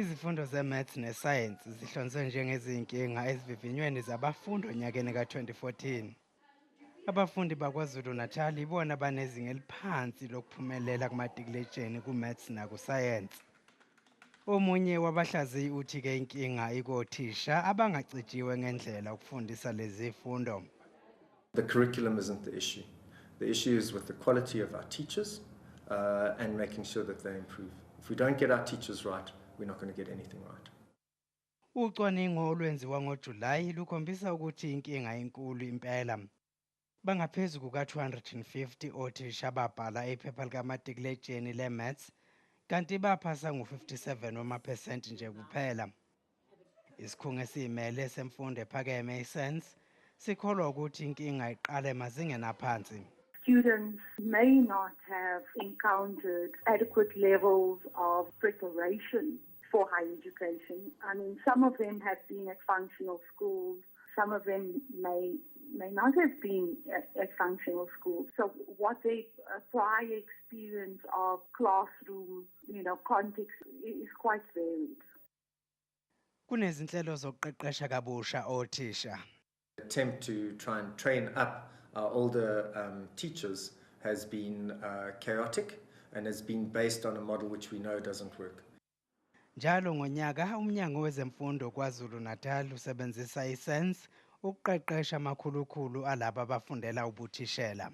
Izifundo zeMaths neScience zihlonzwe njengezinkinga ezivivinyweni zabafundi onyakeni ka-2014. Abafundi bakwaZulu-Natal ibona banezinga eliphansi lokuphumelela kamatikuletsheni kuMaths nakuScience. Omunye wabahlaziyi uthi-ke inkinga ikothisha abangacijiwe ngendlela ukufundisa lezi zifundo. The curriculum isn't the issue. The issue is with the quality of our teachers and making sure that they improve. If we don't get our teachers right, we're not going to get anything right. Ucwaningo olwenziwa ngoJulayi lukhombisa ukuthi inkinga enkulu impela. Bangaphezu kuka-250 othisha ababhala iphepha likamatikuletsheni leMaths, kanti baphasa ngo-57 wamaphesenti nje kuphela. Isikhungo esiyimele semfundo ephakeme iSense sikholwa ukuthi inkinga iqala emazingeni aphansi. Students may not have encountered adequate levels of preparation for higher education. I mean, some of them have been at functional schools. Some of them may not have been at functional schools. So what their prior experience of classroom, context is quite varied. Kunezinhlelo zokuqeqesha kabusha othisha. Attempt to try and train up our older teachers has been chaotic and has been based on a model which we know doesn't work. Njalo ngonyaka umnyango wezemfundo kwaZulu-Natal usebenzisa iSense ukuqeqesha amakhulukhulu alabo abafundela ubuthishela.